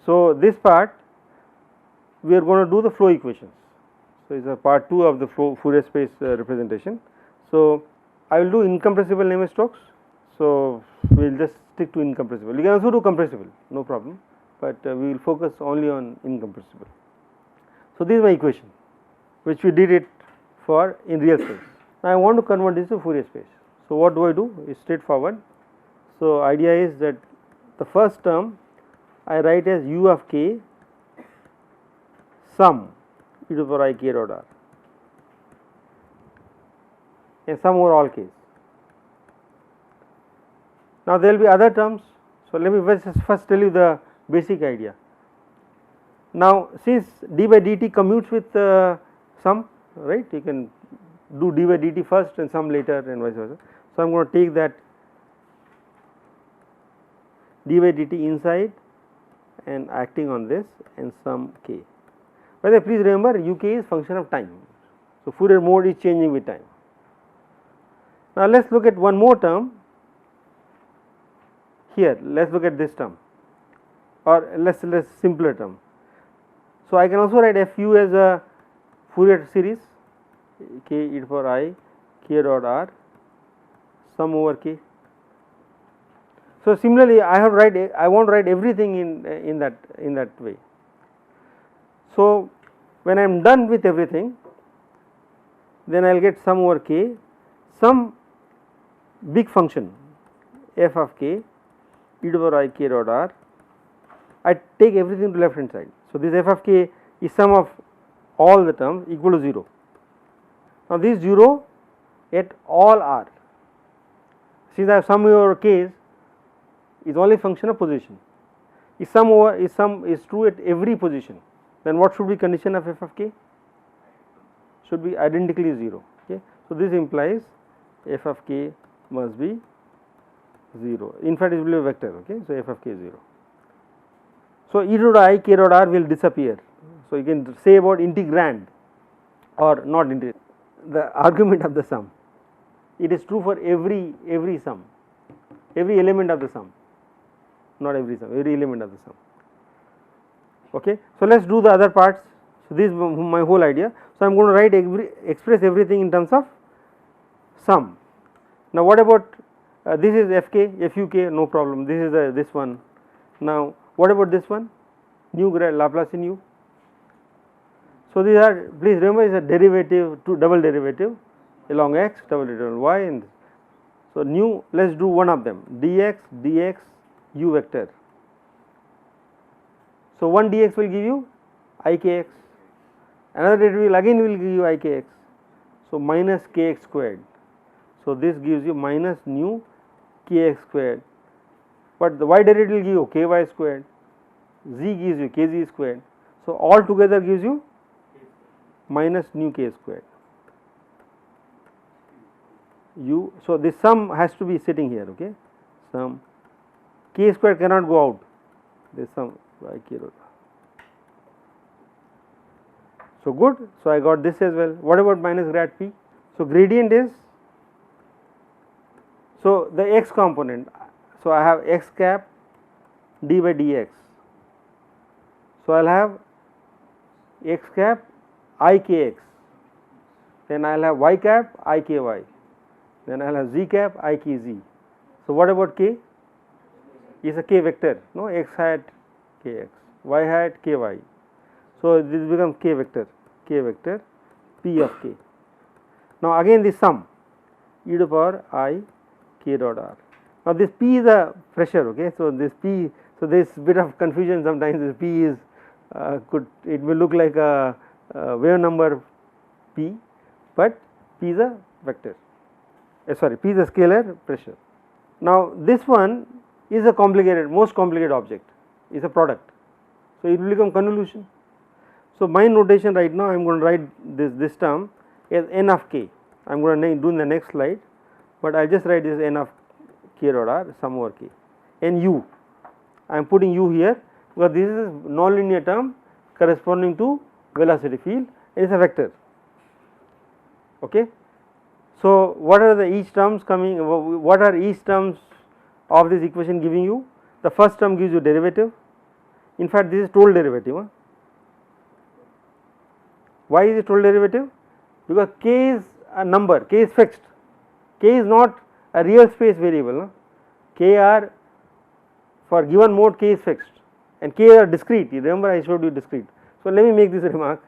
So, this part we are going to do the flow equations. So, it is a part 2 of the Fourier space representation. So, I will do incompressible Navier-Stokes. So, we will just stick to incompressible. You can also do compressible, no problem, but we will focus only on incompressible. So, this is my equation which we did it for in real space. Now, I want to convert this to Fourier space. So, what do I do? It's straightforward. So, idea is that the first term I write as u of k sum e to the power I k dot r, and sum over all k's. Now, there will be other terms. So, let me first tell you the basic idea. Now, since d by dt commutes with sum, right, you can do d by dt first and sum later and vice versa. So, I am going to take that d by dt inside and acting on this and sum k. By the way, please remember uk is function of time. So, Fourier mode is changing with time. Now, let us look at one more term here. Let us look at this term, or less simpler term. So, I can also write fu as a Fourier series k e to the power I k dot r sum over k. So, similarly, I want to write everything in that way. So, when I am done with everything, then I will get sum over k, some big function f of k e to the power I k dot r. I take everything to left hand side. So, this f of k is sum of all the terms equal to 0. Now, this 0 at all r, since I have sum over k's, is only function of position. If sum is true at every position, then what should be condition of f of k? Should be identically 0. Okay. So, this implies f of k must be 0. In fact, it will be a vector. Okay. So, f of k is 0. So, e to the I k dot r will disappear. So, you can say about integrand or not integrand, the argument of the sum. It is true for every sum, every element of the sum, not every sum, every element of the sum. Okay. So, let us do the other parts. So, this is my whole idea. So, I am going to write express everything in terms of sum. Now, what about this is fk, fuk, no problem. This is this one. Now, what about this one? Nu Laplacian u. So, these are, please remember, is a derivative, double derivative along x, double derivative on y, and so nu. Let us do one of them, dx u vector. So, one dx will give you ikx, another derivative again will give you ikx. So, minus kx squared. So, this gives you minus nu kx squared, but the y derivative will give you ky squared, z gives you kz squared. So, all together gives you minus nu k squared u. So, this sum has to be sitting here. Okay. Sum k squared cannot go out, this sum by k dot. So, good. So, I got this as well. What about minus grad p? So, gradient is, so the x component. So, I have x cap d by dx. So, I will have x cap ikx, then I will have y cap iky, then I will have z cap ikz. So, what about k? Is a k vector, no, x hat kx, y hat ky. So, this becomes k vector p of k. Now, again this sum e to the power I k dot r. Now, this p is a pressure. Okay. So, this p, so there is bit of confusion sometimes. This p is it will look like a wave number p, but p is a vector, sorry, p is a scalar pressure. Now, this one is a complicated, most complicated object, is a product. So, it will become convolution. So, my notation right now I am going to write this term as n of k. I am going to do in the next slide, but I will just write this n of k dot r sum over k, n u. I am putting u here because this is nonlinear term corresponding to velocity field, it is a vector. Okay. So, what are the each terms coming, what are each terms of this equation giving you? The first term gives you derivative, In fact, this is total derivative. Huh? Why is it total derivative? Because k is a number, k is fixed, k is not a real space variable. Huh? K are for given mode, k is fixed and k are discrete. You remember I showed you discrete. So, let me make this remark,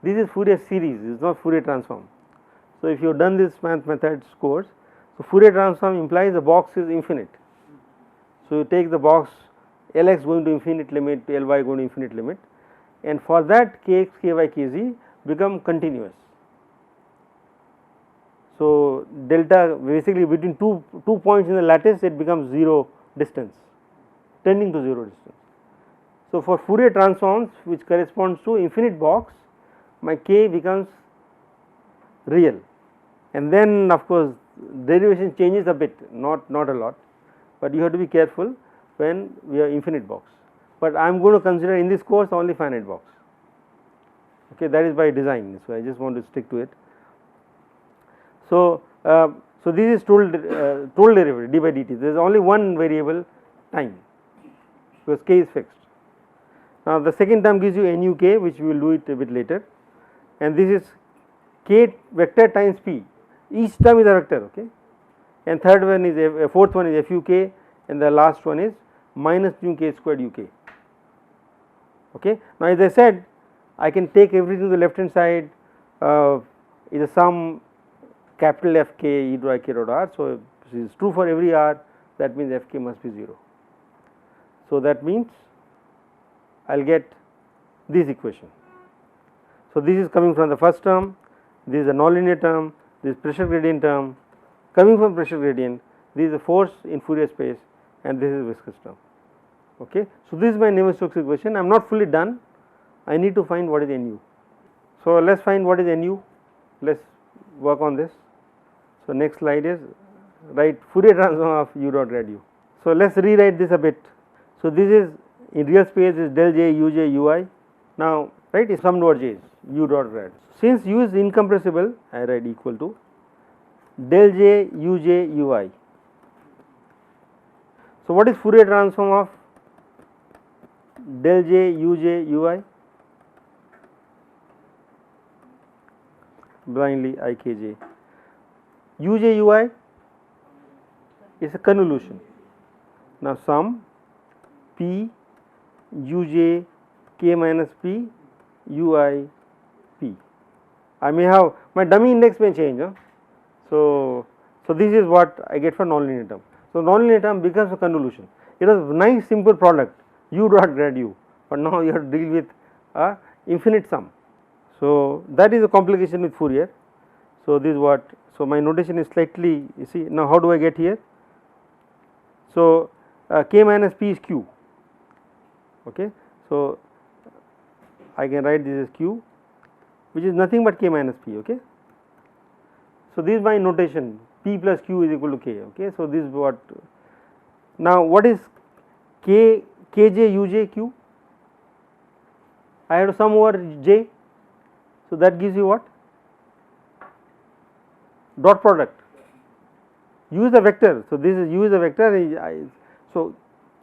this is Fourier series, it is not Fourier transform. So, if you have done this math methods course, so Fourier transform implies the box is infinite. So, you take the box Lx going to infinite limit, Ly going to infinite limit, and for that kx, ky, kz become continuous. So, delta basically between two points in the lattice, it becomes 0 distance, tending to 0 distance. So, for Fourier transforms which corresponds to infinite box, my k becomes real, and then of course derivation changes a bit, not a lot, but you have to be careful when we have infinite box. But I am going to consider in this course only finite box. Okay, that is by design. So, I just want to stick to it. So, so this is total derivative d by dt. There is only one variable time because k is fixed. Now, the second term gives you NUK, which we will do it a bit later, and this is k vector times p. Each term is a vector, okay, and third one is fourth one is FUK, and the last one is minus nu k squared UK. Okay. Now, as I said, I can take everything to the left hand side, is a sum capital Fk e to I k dot r. So, this is true for every r, that means Fk must be 0. So, that means I will get this equation. So, this is coming from the first term, this is a nonlinear term, this is pressure gradient term, coming from pressure gradient, this is a force in Fourier space, and this is viscous term. Okay. So, this is my Navier-Stokes equation. I am not fully done, I need to find what is Nu. So, let us find what is Nu, let us work on this. So, next slide is write Fourier transform of u dot grad u. So, let us rewrite this a bit. So, this is in real space is del j uj ui. Now, right, is sum dot j's u dot grad. Since u is incompressible, I write equal to del j uj ui. So, what is Fourier transform of del j uj ui? Blindly ikj. Uj ui is a convolution. Now, sum p uj k minus p ui p. I may have my dummy index may change. Huh? So, this is what I get for nonlinear term. So, nonlinear term becomes a convolution. It was a nice simple product u dot grad u, but now you have to deal with a infinite sum. So, that is a complication with Fourier. So, this is what, so my notation is slightly, you see, now how do I get here? So, k minus p is q, okay. So, I can write this as q, which is nothing but k minus p, okay. So, this is my notation, p plus q is equal to k, okay. So, this is what, now what is k, kj uj q? I have to sum over j. So, that gives you what? Dot product. U is a vector. So, this is u is a vector. So,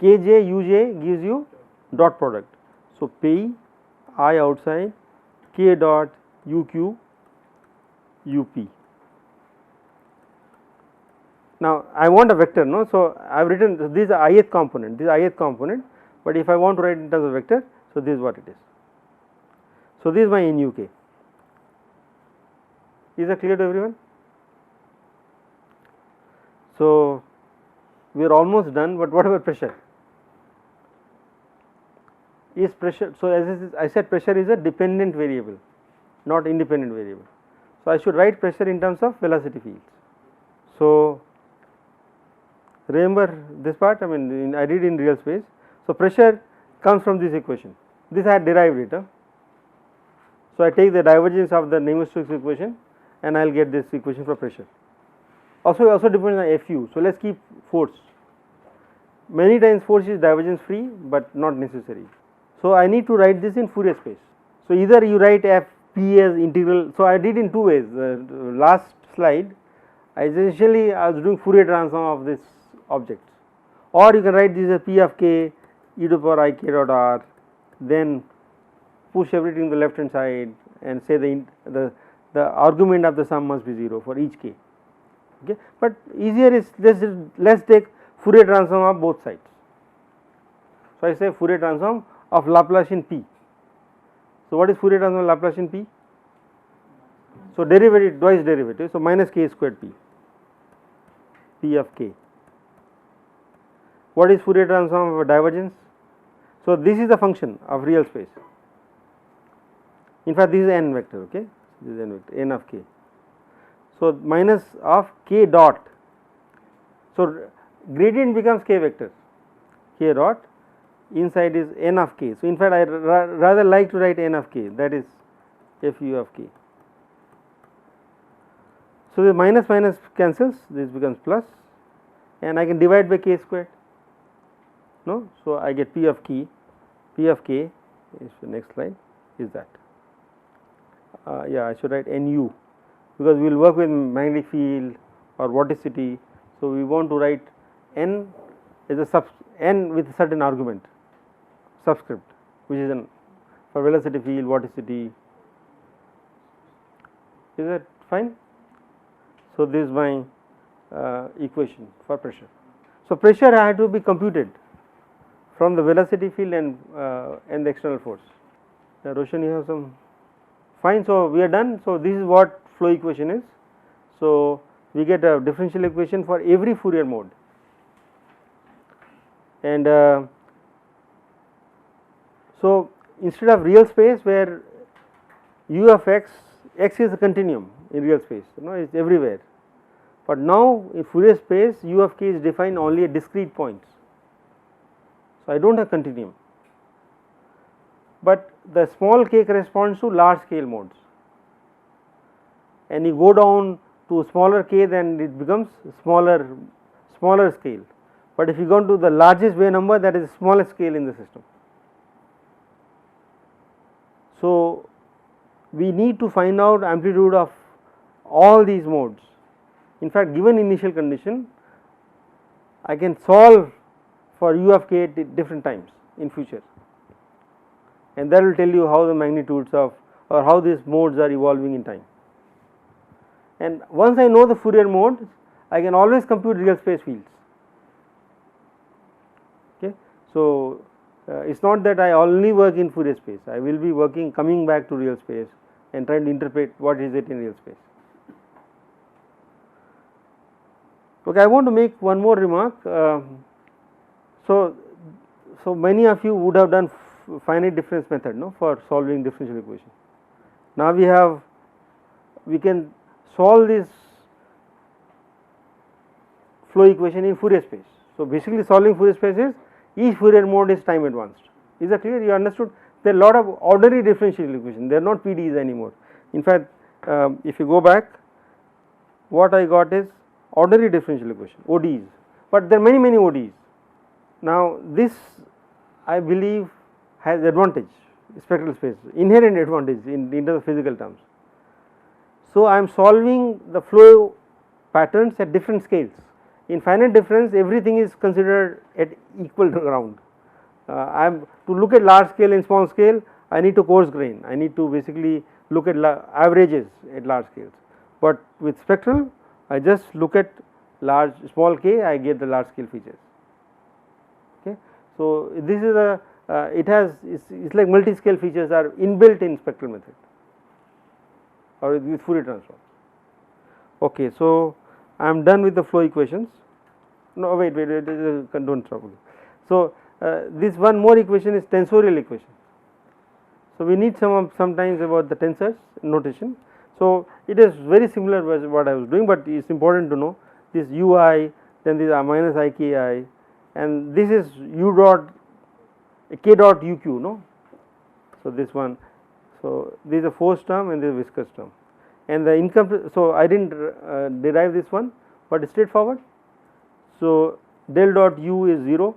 kj uj gives you dot product. So, p I outside k dot uq up. Now, I want a vector, no. So, I have written this is the ith component, this is ith component, but if I want to write in terms of vector, so this is what it is. So, this is my NUK. Is that clear to everyone? So, we are almost done, but what about pressure? Is pressure, so as I said, pressure is a dependent variable, not independent variable. So, I should write pressure in terms of velocity fields. So, remember this part, I mean I did in real space. So, pressure comes from this equation, this I had derived it. Huh? So, I take the divergence of the Navier-Stokes equation and I will get this equation for pressure. Also depends on Fu. So, let us keep force. Many times force is divergence free, but not necessary. So, I need to write this in Fourier space. So, either you write Fp as integral. So, I did in two ways. Last slide, I was doing Fourier transform of this object, or you can write this as P of k e to the power I k dot r then push everything to the left hand side and say the argument of the sum must be 0 for each k. Okay. But easier is let's take Fourier transform of both sides. So, I say Fourier transform of Laplacian p. So, what is Fourier transform of Laplacian p? So, derivative, twice derivative. So, minus k squared p, p of k. What is Fourier transform of a divergence? So, this is the function of real space. In fact, this is n vector, okay, this is n vector, n of k. So, minus of k dot. So, gradient becomes k vector, k dot, inside is n of k. So, in fact, I rather like to write n of k, that is f u of k. So, the minus minus cancels, this becomes plus, and I can divide by k squared, no. So, I get p of k is the next slide is that. Yeah, I should write nu, because we will work with magnetic field or vorticity. So, we want to write n as a n with a certain argument subscript, which is an for velocity field, vorticity. Is that fine? So, this is my equation for pressure. So, pressure had to be computed from the velocity field and the external force. Roshan, you have some fine. So, we are done. So, this is what flow equation is. So, we get a differential equation for every Fourier mode, and so instead of real space where u of x is a continuum in real space, it is everywhere, but now in Fourier space u of k is defined only at discrete points. So, I do not have continuum, but the small k corresponds to large scale modes, and you go down to smaller k, then it becomes smaller scale. But if you go to the largest wave number, that is the smallest scale in the system. So, we need to find out amplitude of all these modes. In fact, given initial condition, I can solve for u of k at different times in future, and that will tell you how the magnitudes of or how these modes are evolving in time. And once I know the Fourier modes, I can always compute real space fields. Okay. So, it is not that I only work in Fourier space, I will be coming back to real space and trying to interpret what is it in real space. Okay, I want to make one more remark. So many of you would have done finite difference method, no, for solving differential equation. Now we can solve this flow equation in Fourier space. So, basically solving Fourier space is each Fourier mode is time advanced. Is that clear? You understood? There are a lot of ordinary differential equations, they are not PDEs anymore. In fact, if you go back, what I got is ordinary differential equation, ODEs, but there are many ODEs. Now, this I believe has advantage, spectral space, inherent advantage in terms of physical terms. So, I am solving the flow patterns at different scales. In finite difference, everything is considered at equal ground. I am to look at large scale and small scale, I need to coarse grain, I need to basically look at averages at large scales, but with spectral I just look at small k, I get the large scale features. Okay. So, this is a it's like multi scale features are inbuilt in spectral method or with Fourier transform. Okay. So, I am done with the flow equations. No, wait, do not stop. Okay. So, this one more equation is tensorial equation. So, we need sometimes about the tensors notation. So, it is very similar to what I was doing, but it is important to know this ui, then this minus iki, and this is u dot k dot uq, no. So, this one, so this is a force term and this is a viscous term, and the income. So, I did not derive this one, but it is straightforward. So, del dot u is 0.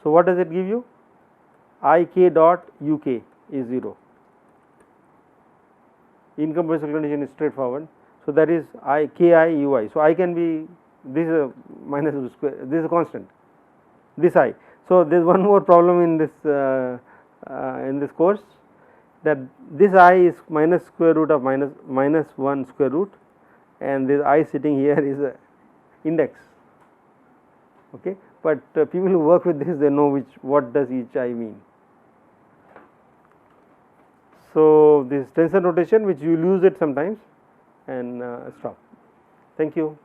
So, what does it give you? Ik dot uk is 0. Incompressible condition is straightforward. So, that is ki ui. So, I can be, this is a minus square, this is a constant, this I. So, there is one more problem in this this course, that this I is minus square root of minus 1 square root, and this I sitting here is a index. Okay, but people who work with this, they know what does each I mean. So, this tensor notation which you will use it sometimes, and stop. Thank you.